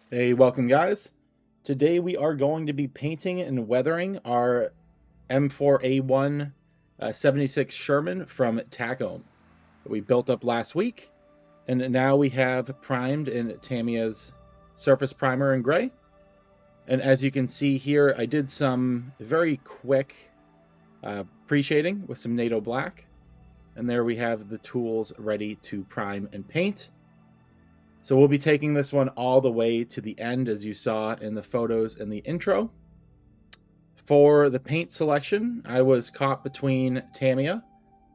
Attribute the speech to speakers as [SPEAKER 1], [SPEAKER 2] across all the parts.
[SPEAKER 1] Hey, welcome guys. Today we are going to be painting and weathering our M4A1 76 Sherman from Takom that we built up last week, and now we have primed in Tamiya's surface primer in gray. And as you can see here, I did some very quick pre-shading with some NATO black, and there we have the tools ready to prime and paint. So we'll be taking this one all the way to the end, as you saw in the photos in the intro. For the paint selection, I was caught between Tamiya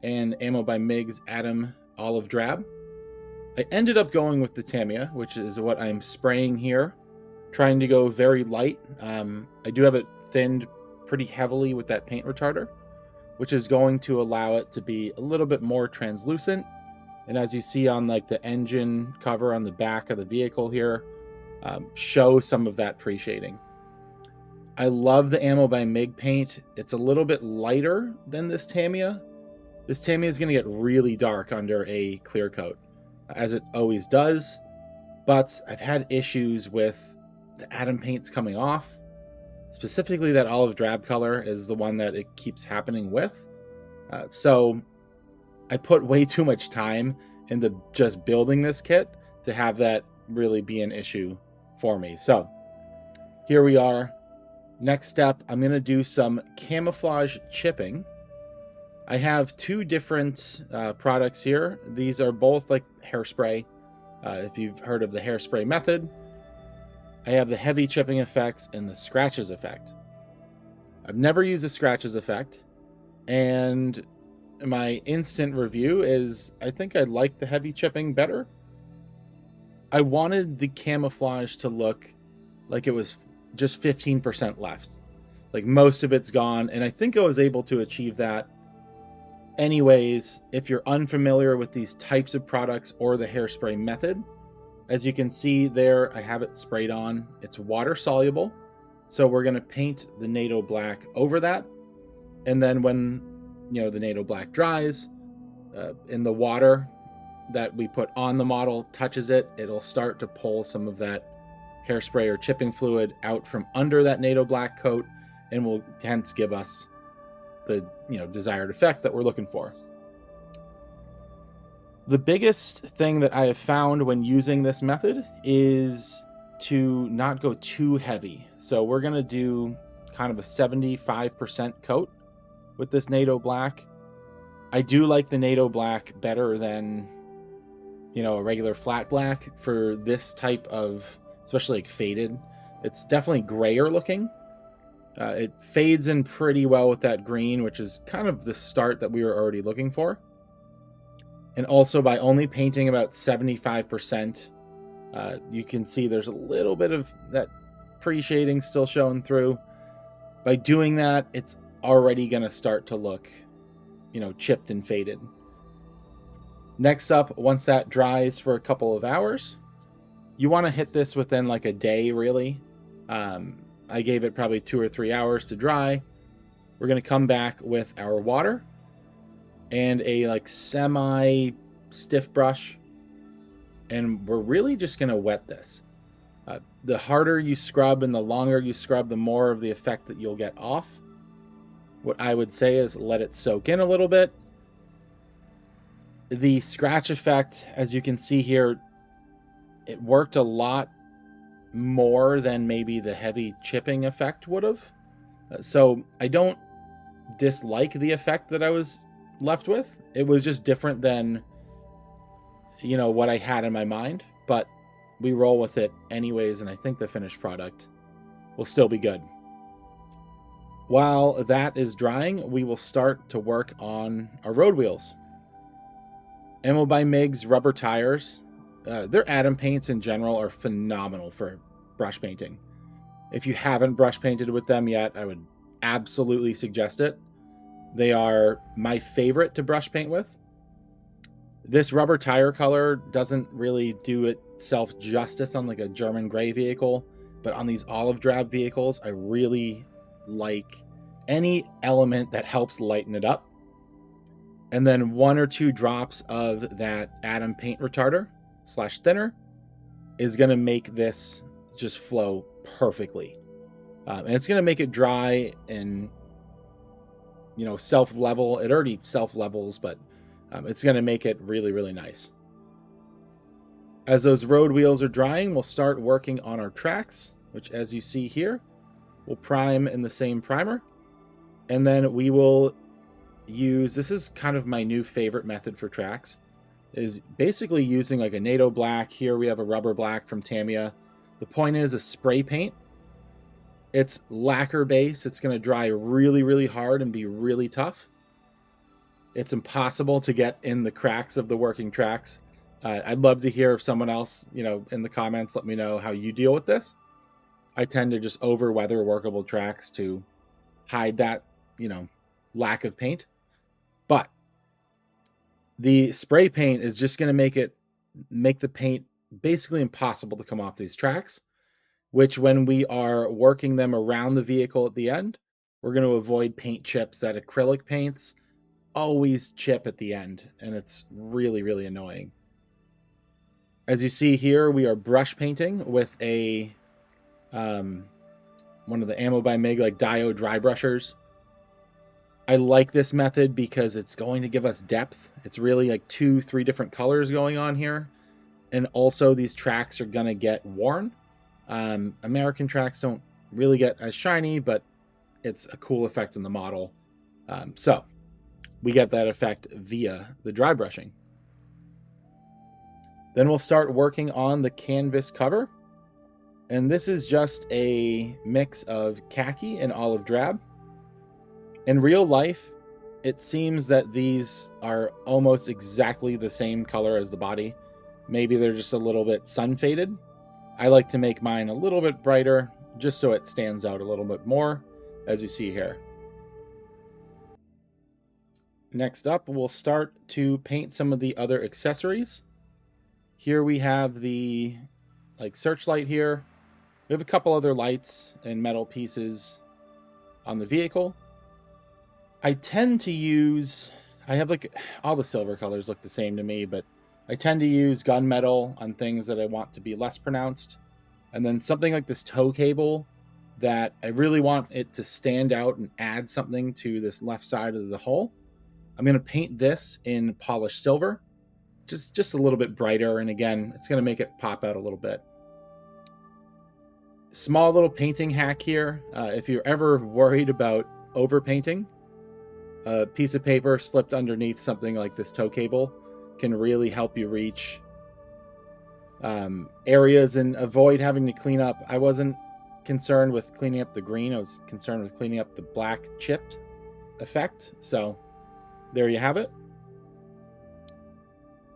[SPEAKER 1] and Ammo by Mig's Atom Olive Drab. I ended up going with the Tamiya, which is what I'm spraying here, trying to go very light. I do have it thinned pretty heavily with that paint retarder, which is going to allow it to be a little bit more translucent. And as you see on like the engine cover on the back of the vehicle here, show some of that pre-shading. I love the Ammo by MIG paint. It's a little bit lighter than this Tamiya. This Tamiya is going to get really dark under a clear coat, as it always does. But I've had issues with the Atom paints coming off. Specifically, that olive drab color is the one that it keeps happening with. So I put way too much time into just building this kit to have that really be an issue for me. So here we are. Next step, I'm going to do some camouflage chipping. I have two different products here. These are both like hairspray. If you've heard of the hairspray method, I have the heavy chipping effects and the scratches effect. I've never used the scratches effect, and my instant review is I think I like the heavy chipping better. I wanted the camouflage to look like it was just 15% left. Like most of it's gone, and I think I was able to achieve that. Anyways, if you're unfamiliar with these types of products or the hairspray method, as you can see there, I have it sprayed on. It's water soluble, so we're going to paint the NATO black over that, and then when the NATO black dries, in the water that we put on the model touches it, it'll start to pull some of that hairspray or chipping fluid out from under that NATO black coat, and will hence give us the desired effect that we're looking for. The biggest thing that I have found when using this method is to not go too heavy. So we're going to do kind of a 75% coat with this NATO black. I do like the NATO black better than a regular flat black for this type of, especially like faded. It's definitely grayer looking. It fades in pretty well with that green, which is kind of the start that we were already looking for. And also by only painting about 75%, you can see there's a little bit of that pre-shading still showing through. By doing that, it's already going to start to look, chipped and faded. Next up, once that dries for a couple of hours, you want to hit this within like a day, really. I gave it probably 2 or 3 hours to dry. We're going to come back with our water and a like semi stiff brush, and we're really just going to wet this. The harder you scrub and the longer you scrub, the more of the effect that you'll get off. What I would say is let it soak in a little bit. The scratch effect, as you can see here, it worked a lot more than maybe the heavy chipping effect would have. So I don't dislike the effect that I was left with. It was just different than what I had in my mind, but we roll with it anyways, and I think the finished product will still be good. While that is drying, we will start to work on our road wheels. Ammo by Mig's rubber tires. Their Atom paints in general are phenomenal for brush painting. If you haven't brush painted with them yet, I would absolutely suggest it. They are my favorite to brush paint with. This rubber tire color doesn't really do itself justice on like a German gray vehicle, but on these olive drab vehicles, I really like any element that helps lighten it up. And then 1 or 2 drops of that Atom paint retarder / thinner is going to make this just flow perfectly. And it's going to make it dry and, self-level. It already self-levels, but it's going to make it really, really nice. As those road wheels are drying, we'll start working on our tracks, which, as you see here, we'll prime in the same primer. And then we will use, this is kind of my new favorite method for tracks, is basically using like a NATO black. Here we have a rubber black from Tamiya. The point is a spray paint. It's lacquer base. It's going to dry really, really hard and be really tough. It's impossible to get in the cracks of the working tracks. I'd love to hear if someone else, in the comments, let me know how you deal with this. I tend to just over weather workable tracks to hide that, lack of paint. But the spray paint is just going to make the paint basically impossible to come off these tracks, which when we are working them around the vehicle at the end, we're going to avoid paint chips. That acrylic paints always chip at the end, and it's really, really annoying. As you see here, we are brush painting with a one of the Ammo by Mig like diode dry brushers. I like this method because it's going to give us depth. It's really like 2-3 different colors going on here. And also these tracks are going to get worn. American tracks don't really get as shiny, but it's a cool effect in the model. So we get that effect via the dry brushing. Then we'll start working on the canvas cover. And this is just a mix of khaki and olive drab. In real life, it seems that these are almost exactly the same color as the body. Maybe they're just a little bit sun faded. I like to make mine a little bit brighter just so it stands out a little bit more, as you see here. Next up, we'll start to paint some of the other accessories. Here we have the searchlight here. We have a couple other lights and metal pieces on the vehicle. I tend to use, I have all the silver colors look the same to me, but I tend to use gunmetal on things that I want to be less pronounced. And then something like this tow cable that I really want it to stand out and add something to this left side of the hull. I'm going to paint this in polished silver, just a little bit brighter. And again, it's going to make it pop out a little bit. Small little painting hack here. If you're ever worried about overpainting, a piece of paper slipped underneath something like this tow cable can really help you reach areas and avoid having to clean up. I wasn't concerned with cleaning up the green. I was concerned with cleaning up the black chipped effect. So there you have it.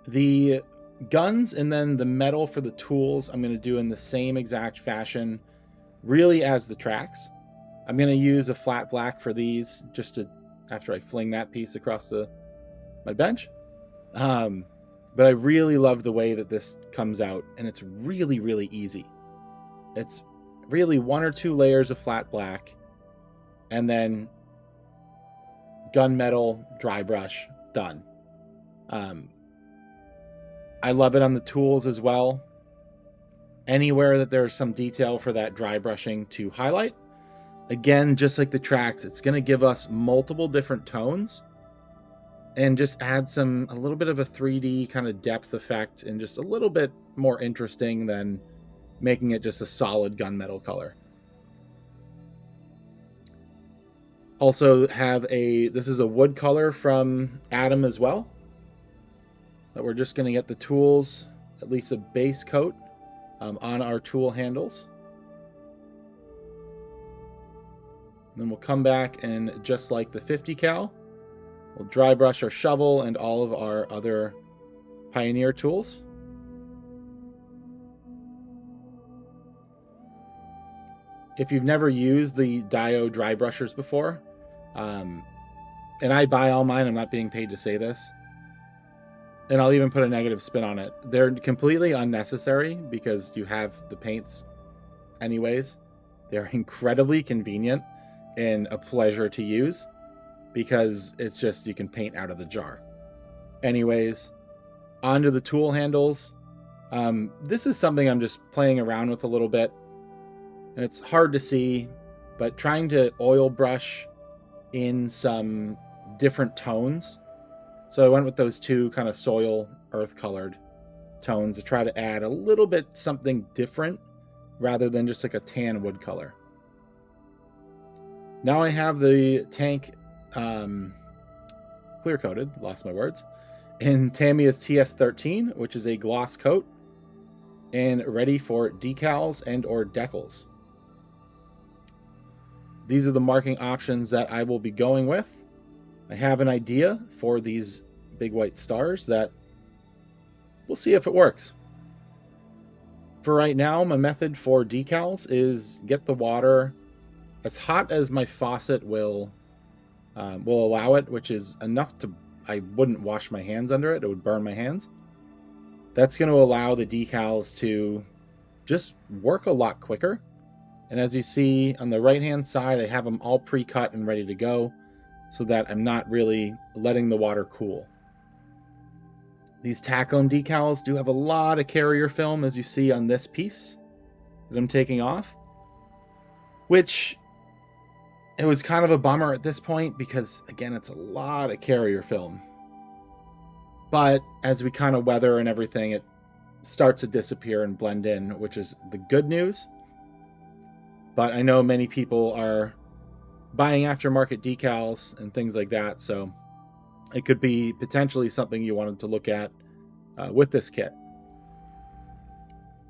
[SPEAKER 1] The guns and then the metal for the tools I'm going to do in the same exact fashion really as the tracks. I'm going to use a flat black for these just to after I fling that piece across my bench. But I really love the way that this comes out, and it's really, really easy. It's really 1 or 2 layers of flat black, and then gunmetal dry brush, done. I love it on the tools as well. Anywhere that there's some detail for that dry brushing to highlight. Again, just like the tracks, it's going to give us multiple different tones and just add a little bit of a 3D kind of depth effect and just a little bit more interesting than making it just a solid gunmetal color. Also have this is a wood color from Adam as well, that we're just going to get the tools, at least a base coat on our tool handles. And then we'll come back and just like the 50 cal, we'll dry brush our shovel and all of our other Pioneer tools. If you've never used the diode dry brushers before, and I buy all mine, I'm not being paid to say this, and I'll even put a negative spin on it. They're completely unnecessary because you have the paints anyways. They're incredibly convenient and a pleasure to use because it's just you can paint out of the jar. Anyways, onto the tool handles. This is something I'm just playing around with a little bit. and it's hard to see, but trying to oil brush in some different tones. So I went with those two kind of soil earth colored tones to try to add a little bit something different rather than just like a tan wood color. Now I have the tank clear coated, lost my words, in Tamiya's TS13, which is a gloss coat, and ready for decals and or decals. These are the marking options that I will be going with. I have an idea for these big white stars that we'll see if it works. For right now, my method for decals is get the water as hot as my faucet will allow it, which is enough to, I wouldn't wash my hands under it. It would burn my hands. That's going to allow the decals to just work a lot quicker. And as you see on the right-hand side, I have them all pre-cut and ready to go so that I'm not really letting the water cool. These Takom decals do have a lot of carrier film, as you see on this piece that I'm taking off, which it was kind of a bummer at this point because, again, it's a lot of carrier film. But as we kind of weather and everything, it starts to disappear and blend in, which is the good news. But I know many people are buying aftermarket decals and things like that, so it could be potentially something you wanted to look at with this kit.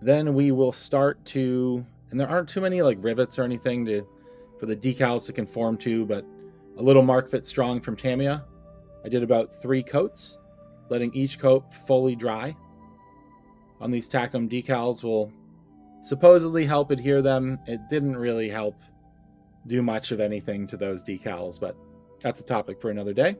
[SPEAKER 1] Then we will start to, and there aren't too many like rivets or anything for the decals to conform to, but a little Mark Fit Strong from Tamiya. I did about 3 coats, letting each coat fully dry. On these Takom decals will supposedly help adhere them. It didn't really help do much of anything to those decals, but that's a topic for another day.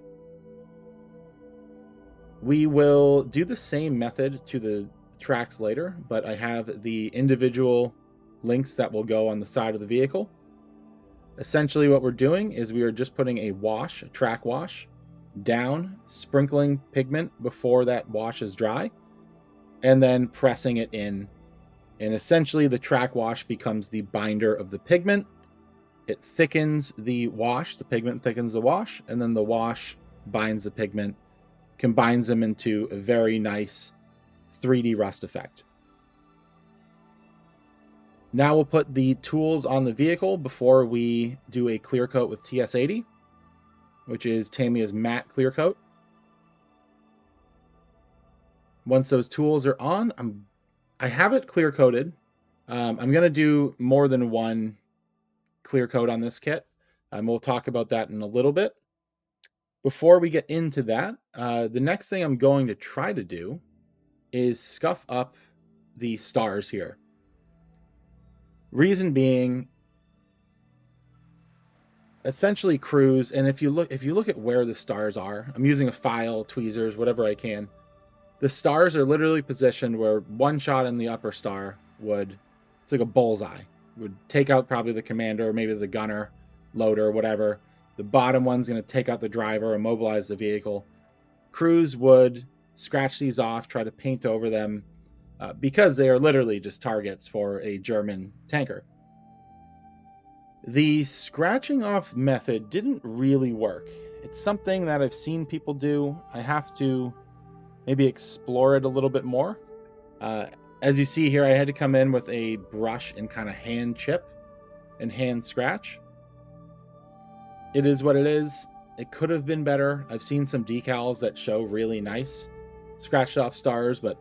[SPEAKER 1] We will do the same method to the tracks later, but I have the individual links that will go on the side of the vehicle. Essentially what we're doing is we are just putting a track wash, down, sprinkling pigment before that wash is dry, and then pressing it in. And essentially the track wash becomes the binder of the pigment. It thickens the wash, the pigment thickens the wash, and then the wash binds the pigment, combines them into a very nice 3D rust effect. Now we'll put the tools on the vehicle before we do a clear coat with TS80, which is Tamiya's matte clear coat. Once those tools are on, I have it clear coated. I'm going to do more than one clear coat on this kit. We'll talk about that in a little bit. Before we get into that, the next thing I'm going to try to do is scuff up the stars here. Reason being, essentially crews, and if you look at where the stars are, I'm using a file, tweezers, whatever I can. The stars are literally positioned where one shot in the upper star it's like a bullseye, would take out probably the commander, maybe the gunner, loader, whatever. The bottom one's going to take out the driver, immobilize the vehicle. Crews would scratch these off, try to paint over them, because they are literally just targets for a German tanker. The scratching off method didn't really work. It's something that I've seen people do. I have to maybe explore it a little bit more. As you see here, I had to come in with a brush and kind of hand chip and hand scratch. It is what it is. It could have been better. I've seen some decals that show really nice scratched off stars, but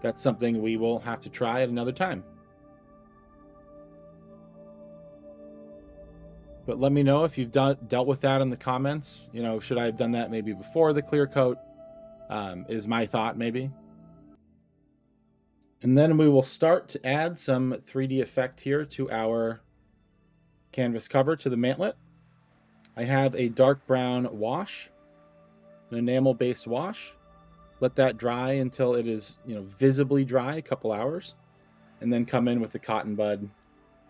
[SPEAKER 1] that's something we will have to try at another time. But let me know if you've dealt with that in the comments. You know, should I have done that maybe before the clear coat? Is my thought maybe. And then we will start to add some 3D effect here to our canvas cover, to the mantlet. I have a dark brown wash, an enamel-based wash. Let that dry until it is, visibly dry, a couple hours, and then come in with the cotton bud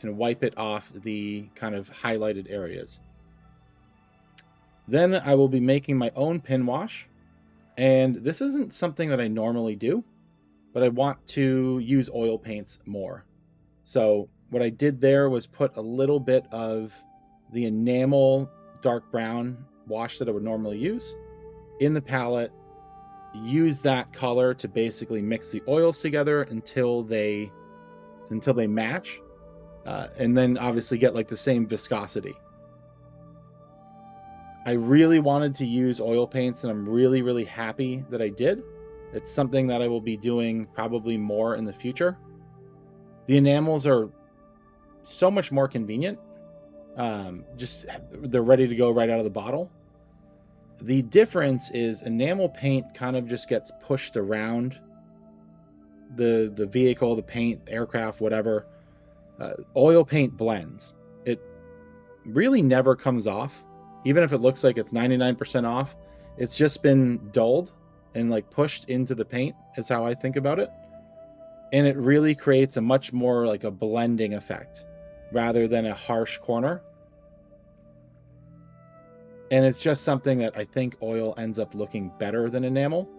[SPEAKER 1] and wipe it off the kind of highlighted areas. Then I will be making my own pin wash, and this isn't something that I normally do, but I want to use oil paints more. So what I did there was put a little bit of the enamel dark brown wash that I would normally use in the palette, use that color to basically mix the oils together until they match, and then obviously get like the same viscosity. I really wanted to use oil paints, and I'm really, really happy that I did. It's something that I will be doing probably more in the future. The enamels are so much more convenient. Just they're ready to go right out of the bottle. The difference is enamel paint kind of just gets pushed around the vehicle, the paint, the aircraft, whatever. Oil paint blends. It really never comes off. Even if it looks like it's 99% off, it's just been dulled and like pushed into the paint is how I think about it. And it really creates a much more like a blending effect rather than a harsh corner. And it's just something that I think oil ends up looking better than enamel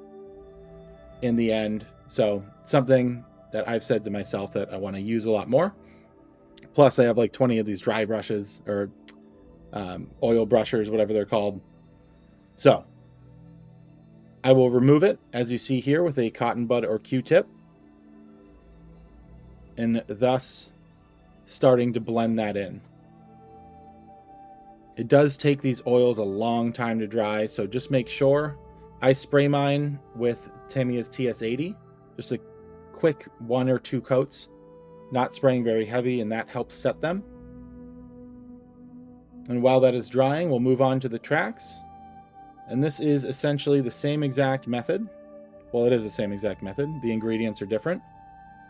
[SPEAKER 1] in the end. So something that I've said to myself that I want to use a lot more. Plus I have like 20 of these dry brushes or oil brushers, whatever they're called. So I will remove it, as you see here, with a cotton bud or Q-tip, and thus starting to blend that in. It does take these oils a long time to dry, so just make sure. I spray mine with Tamiya's TS80, just a quick 1 or 2 coats, not spraying very heavy, and that helps set them. And while that is drying, we'll move on to the tracks. And this is essentially the same exact method. Well, it is the same exact method. The ingredients are different.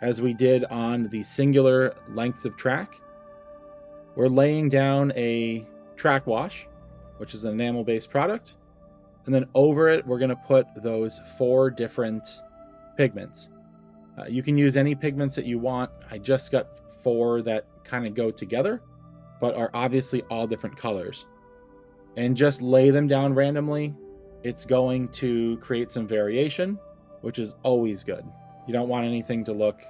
[SPEAKER 1] As we did on the singular lengths of track, we're laying down a track wash, which is an enamel-based product. And then over it, we're going to put those 4 different pigments. You can use any pigments that you want. I just got 4 that kind of go together, but are obviously all different colors. And just lay them down randomly. It's going to create some variation, which is always good. You don't want anything to look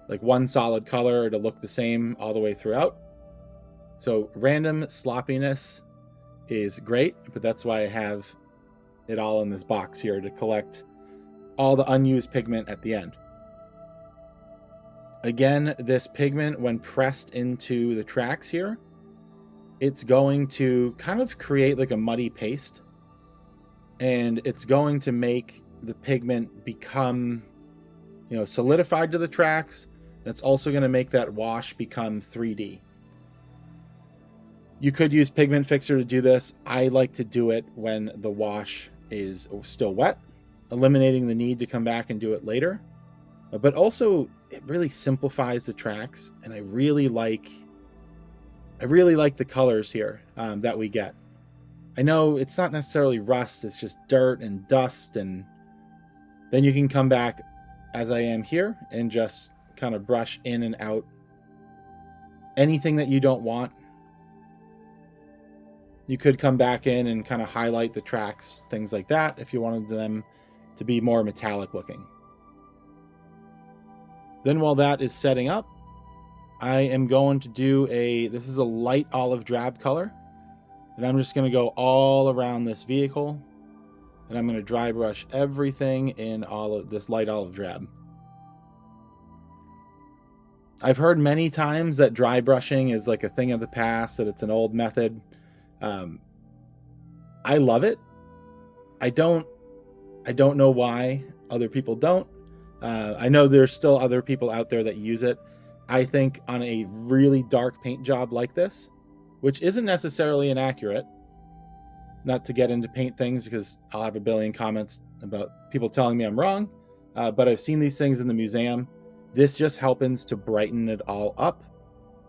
[SPEAKER 1] like one solid color or to look the same all the way throughout. So random sloppiness is great, but that's why I have it all in this box here to collect all the unused pigment at the end. Again, this pigment, when pressed into the tracks here, it's going to kind of create like a muddy paste, and it's going to make the pigment become, solidified to the tracks. And it's also going to make that wash become 3D. You could use pigment fixer to do this. I like to do it when the wash is still wet, eliminating the need to come back and do it later. But also, it really simplifies the tracks, and I really like the colors here that we get. I know it's not necessarily rust, it's just dirt and dust, and then you can come back as I am here and just kind of brush in and out anything that you don't want. You could come back in and kind of highlight the tracks, things like that, if you wanted them to be more metallic looking. Then while that is setting up, I am going to do this is a light olive drab color, and I'm just going to go all around this vehicle, and I'm going to dry brush everything in all of this light olive drab. I've heard many times that dry brushing is like a thing of the past, that it's an old method. I love it. I don't know why other people don't. I know there's still other people out there that use it. I think on a really dark paint job like this, which isn't necessarily inaccurate, not to get into paint things because I'll have a billion comments about people telling me I'm wrong, but I've seen these things in the museum. This just happens to brighten it all up.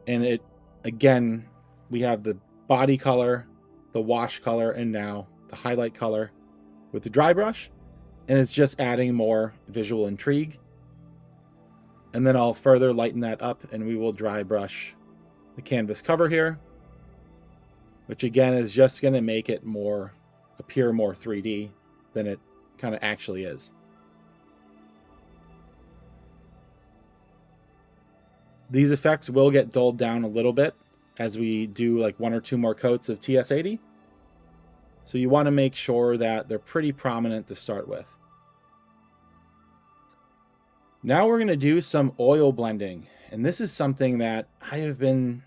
[SPEAKER 1] And it, again, we have the body color, the wash color, and now the highlight color with the dry brush. And it's just adding more visual intrigue. And then I'll further lighten that up, and we will dry brush the canvas cover here, which again is just going to make it appear more 3D than it kind of actually is. These effects will get dulled down a little bit as we do like 1 or 2 more coats of TS80. So you want to make sure that they're pretty prominent to start with. Now we're going to do some oil blending. And this is something that I have been,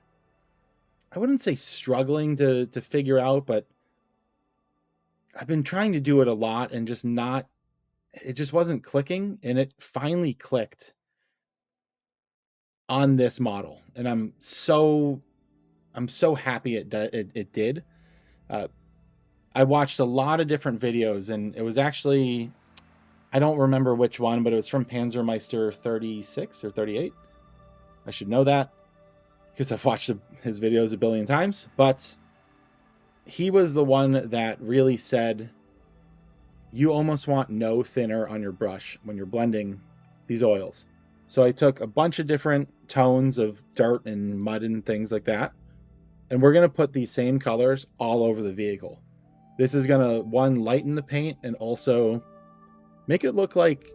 [SPEAKER 1] I wouldn't say struggling to figure out, but I've been trying to do it a lot and just not, it just wasn't clicking. And it finally clicked on this model. And I'm so happy it did. Uh, I watched a lot of different videos, and it was actually, I don't remember which one, but it was from Panzermeister 36 or 38. I should know that because I've watched his videos a billion times. But he was the one that really said you almost want no thinner on your brush when you're blending these oils. So I took a bunch of different tones of dirt and mud and things like that, and we're going to put these same colors all over the vehicle. This is going to, one, lighten the paint and also make it look like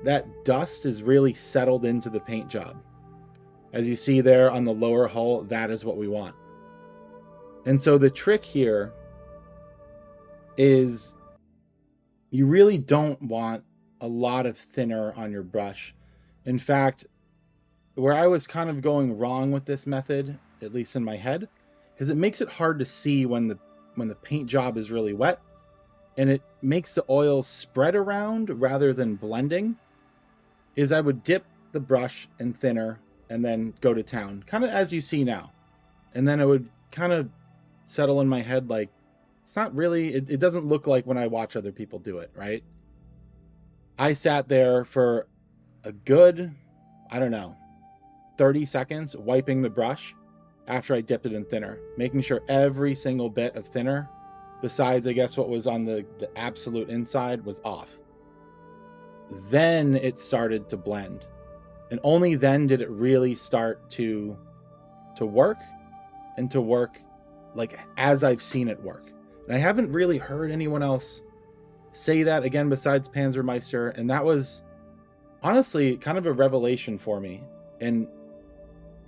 [SPEAKER 1] that dust is really settled into the paint job. As you see there on the lower hull, that is what we want. And so the trick here is you really don't want a lot of thinner on your brush. In fact, where I was kind of going wrong with this method, at least in my head, because it makes it hard to see when the paint job is really wet, and it makes the oil spread around rather than blending, is I would dip the brush in thinner and then go to town, kind of as you see now. And then it would kind of settle in my head like, it's not really, it doesn't look like when I watch other people do it, right? I sat there for a good, I don't know, 30 seconds wiping the brush after I dipped it in thinner, making sure every single bit of thinner, besides I guess what was on the absolute inside, was off. Then it started to blend. And only then did it really start to work, and to work like as I've seen it work. And I haven't really heard anyone else say that again besides Panzermeister, and that was honestly kind of a revelation for me. And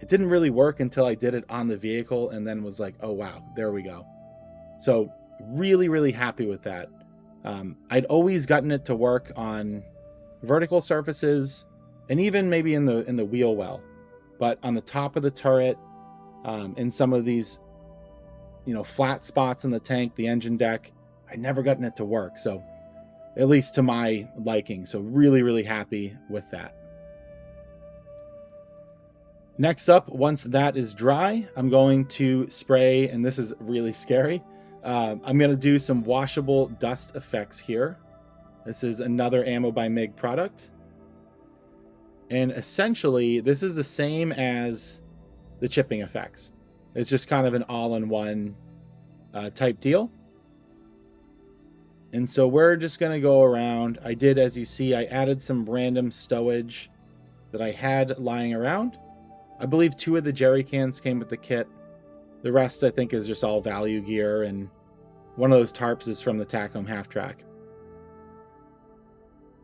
[SPEAKER 1] it didn't really work until I did it on the vehicle and then was like, oh wow, there we go. So really, really happy with that. I'd always gotten it to work on vertical surfaces and even maybe in the wheel well, but on the top of the turret, in some of these, flat spots in the tank, the engine deck, I'd never gotten it to work. So at least to my liking. So really, really happy with that. Next up, once that is dry, I'm going to spray, and this is really scary. I'm going to do some washable dust effects here. This is another Ammo by MIG product. And essentially, this is the same as the chipping effects. It's just kind of an all-in-one type deal. And so we're just going to go around. I did, as you see, I added some random stowage that I had lying around. I believe 2 of the jerry cans came with the kit. The rest, I think, is just all value gear, and one of those tarps is from the Takom half track.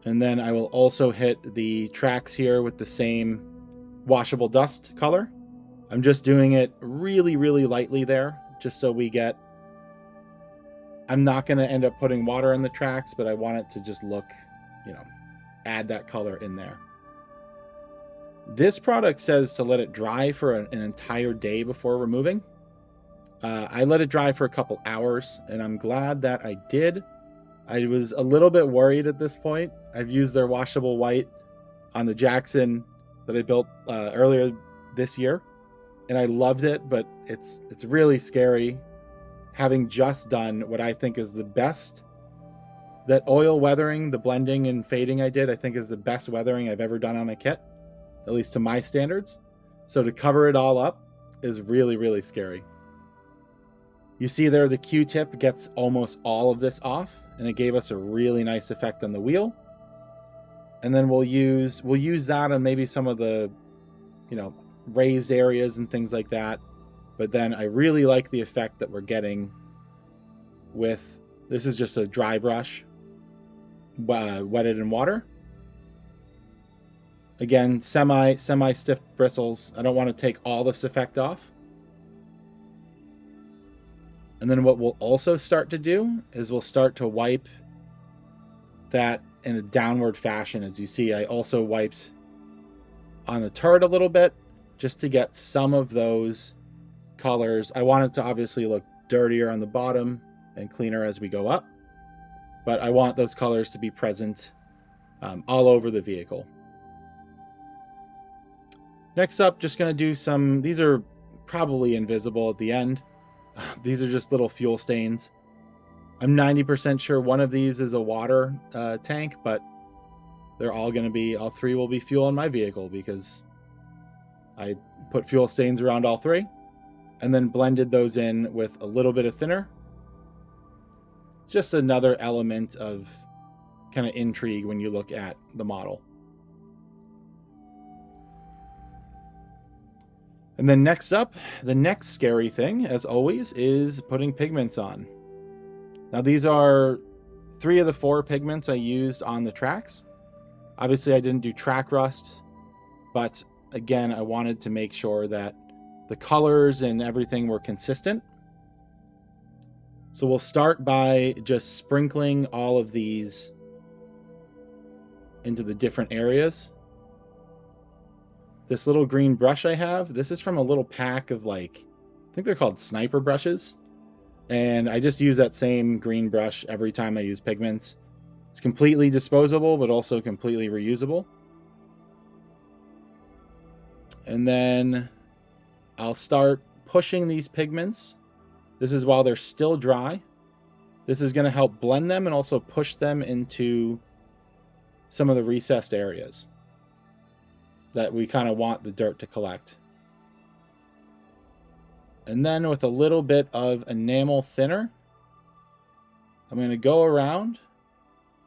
[SPEAKER 1] And then I will also hit the tracks here with the same washable dust color. I'm just doing it really, really lightly there, just so we get... I'm not going to end up putting water on the tracks, but I want it to just look, add that color in there. This product says to let it dry for an entire day before removing. I let it dry for a couple hours, and I'm glad that I did. I was a little bit worried at this point. I've used their washable white on the Jackson that I built earlier this year, and I loved it, but it's really scary having just done what I think is the best. That oil weathering, the blending and fading I did, I think is the best weathering I've ever done on a kit, at least to my standards. So to cover it all up is really, really scary. You see there the Q-tip gets almost all of this off, and it gave us a really nice effect on the wheel. And then we'll use that on maybe some of the, raised areas and things like that. But then I really like the effect that we're getting with, this is just a dry brush, wetted in water. Again, semi-stiff bristles. I don't want to take all this effect off. And then what we'll also start to do is we'll start to wipe that in a downward fashion. As you see, I also wiped on the turret a little bit just to get some of those colors. I want it to obviously look dirtier on the bottom and cleaner as we go up, but I want those colors to be present all over the vehicle. Next up, just going to do some, these are probably invisible at the end. These are just little fuel stains. I'm 90% sure one of these is a water tank, but they're all going to be, all three will be fuel in my vehicle because I put fuel stains around all three and then blended those in with a little bit of thinner. It's just another element of kind of intrigue when you look at the model. And then next up, the next scary thing, as always, is putting pigments on. Now these are 3 of the 4 pigments I used on the tracks. Obviously I didn't do track rust, but again, I wanted to make sure that the colors and everything were consistent. So we'll start by just sprinkling all of these into the different areas. This little green brush I have, this is from a little pack of I think they're called sniper brushes. And I just use that same green brush every time I use pigments. It's completely disposable, but also completely reusable. And then I'll start pushing these pigments. This is while they're still dry. This is going to help blend them and also push them into some of the recessed areas that we kind of want the dirt to collect. And then with a little bit of enamel thinner, I'm going to go around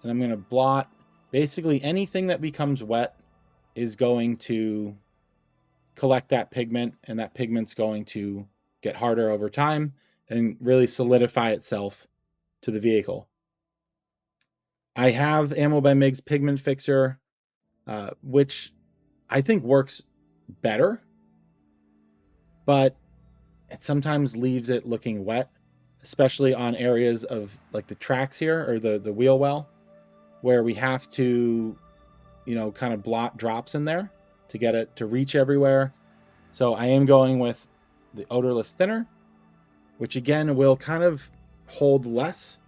[SPEAKER 1] and I'm going to blot. Basically anything that becomes wet is going to collect that pigment, and that pigment's going to get harder over time and really solidify itself to the vehicle. I have Ammo by Mig's pigment fixer, which I think works better, but it sometimes leaves it looking wet, especially on areas of like the tracks here or the wheel well, where we have to, kind of blot drops in there to get it to reach everywhere. So I am going with the odorless thinner, which again will kind of hold less,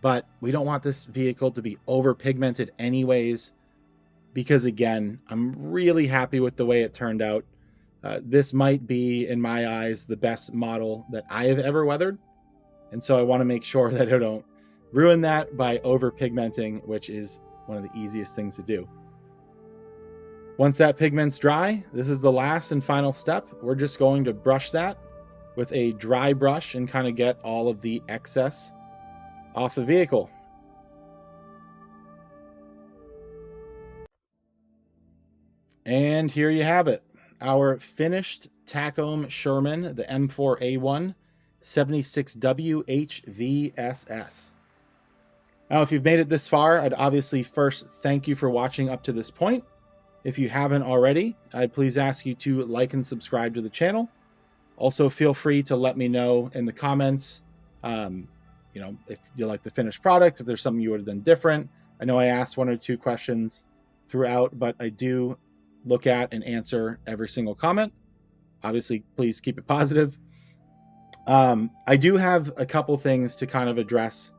[SPEAKER 1] but we don't want this vehicle to be over pigmented anyways, because again, I'm really happy with the way it turned out. This might be, in my eyes, the best model that I have ever weathered. And so I want to make sure that I don't ruin that by over pigmenting, which is one of the easiest things to do. Once that pigment's dry, this is the last and final step. We're just going to brush that with a dry brush and kind of get all of the excess off the vehicle. And here you have it, our finished Takom Sherman, the M4A1 76W HVSS. Now, if you've made it this far, I'd obviously first thank you for watching up to this point. If you haven't already, I'd please ask you to like and subscribe to the channel. Also, feel free to let me know in the comments, if you like the finished product, if there's something you would have done different. I know I asked 1 or 2 questions throughout, but I do look at and answer every single comment. Obviously, please keep it positive. I do have a couple things to kind of address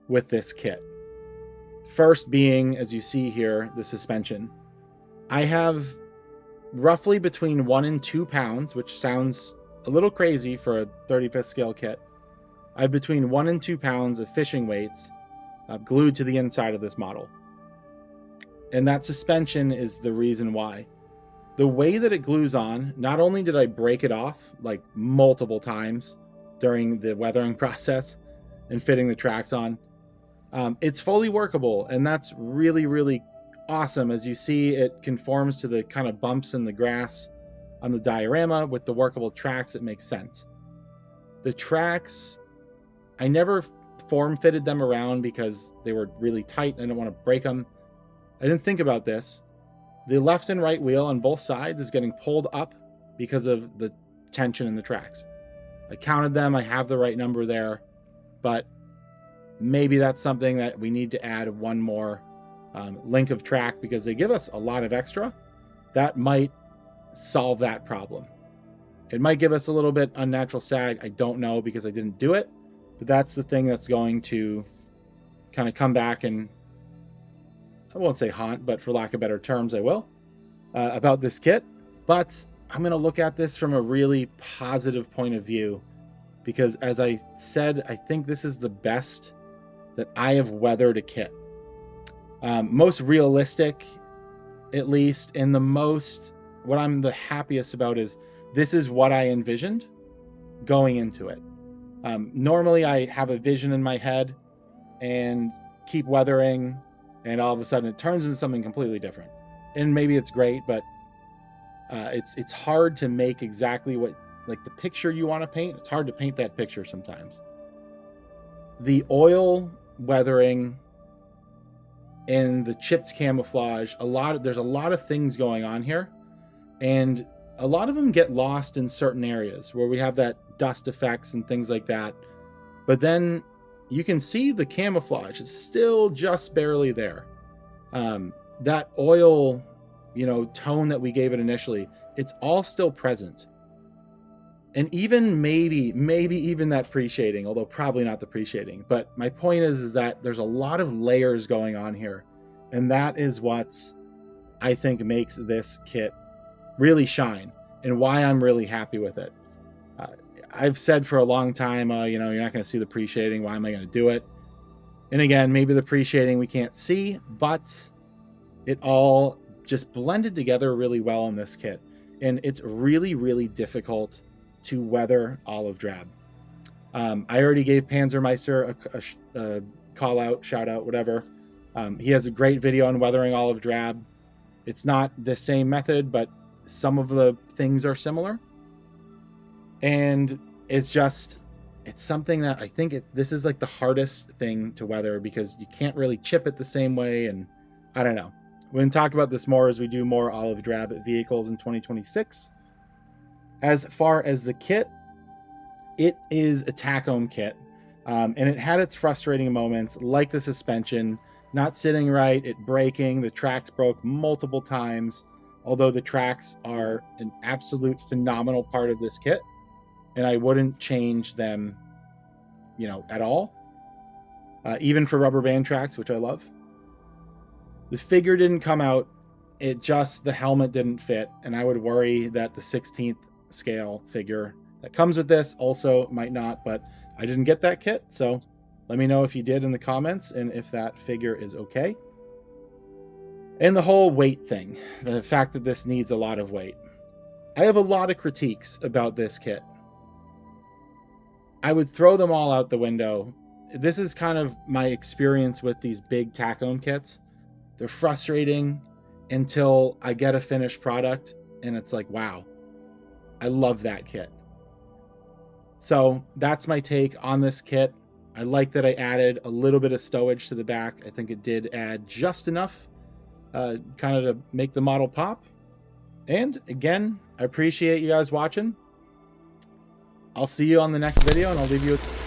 [SPEAKER 1] with this kit. First being, as you see here, the suspension. I have roughly between 1 and 2 pounds, which sounds a little crazy for a 35th scale kit. I have between 1 and 2 pounds of fishing weights glued to the inside of this model. And that suspension is the reason why. The way that it glues on, not only did I break it off like multiple times during the weathering process and fitting the tracks on, it's fully workable, and that's really, really awesome. As you see, it conforms to the kind of bumps in the grass on the diorama. With the workable tracks, it makes sense. The tracks, I never form fitted them around because they were really tight and I didn't want to break them. I didn't think about this, the left and right wheel on both sides is getting pulled up because of the tension in the tracks. I counted them, I have the right number there, but maybe that's something that we need to add one more link of track, because they give us a lot of extra. That might solve that problem. It might give us a little bit unnatural sag. I don't know, because I didn't do it, but that's the thing that's going to kind of come back and, I won't say haunt, but for lack of better terms, I will, about this kit. But I'm going to look at this from a really positive point of view, because as I said, I think this is the best that I have weathered a kit. Most realistic, at least, and the most, what I'm the happiest about is this is what I envisioned going into it. Normally I have a vision in my head and keep weathering, and all of a sudden it turns into something completely different. And maybe it's great, but it's hard to make exactly what, like, the picture you want to paint. It's hard to paint that picture sometimes. The oil weathering and the chipped camouflage, there's a lot of things going on here, and a lot of them get lost in certain areas where we have that dust effects and things like that. But then you can see the camouflage is still just barely there. That oil, tone that we gave it initially, it's all still present. And even maybe even that pre-shading, although probably not the pre-shading. But my point is that there's a lot of layers going on here, and that is what I think makes this kit really shine, and why I'm really happy with it. I've said for a long time, you're not going to see the pre-shading. Why am I going to do it? And again, maybe the pre-shading we can't see, but it all just blended together really well in this kit. And it's really, really difficult to weather olive drab. I already gave Panzermeister a call out, shout out, whatever. He has a great video on weathering olive drab. It's not the same method, but some of the things are similar. And it's something that I think this is like the hardest thing to weather, because you can't really chip it the same way. And I don't know. We're going to talk about this more as we do more olive drab vehicles in 2026. As far as the kit, it is a Takom kit. And it had its frustrating moments, like the suspension not sitting right, it breaking, the tracks broke multiple times, although the tracks are an absolute phenomenal part of this kit, and I wouldn't change them, at all, even for rubber band tracks, which I love. The figure didn't come out, the helmet didn't fit, and I would worry that the 16th scale figure that comes with this also might not, but I didn't get that kit, so let me know if you did in the comments, and if that figure is okay. And the whole weight thing, the fact that this needs a lot of weight. I have a lot of critiques about this kit. I would throw them all out the window. This is kind of my experience with these big Takom kits. They're frustrating until I get a finished product, and it's like, wow, I love that kit. So that's my take on this kit. I like that I added a little bit of stowage to the back. I think it did add just enough kind of to make the model pop. And again, I appreciate you guys watching. I'll see you on the next video, and I'll leave you with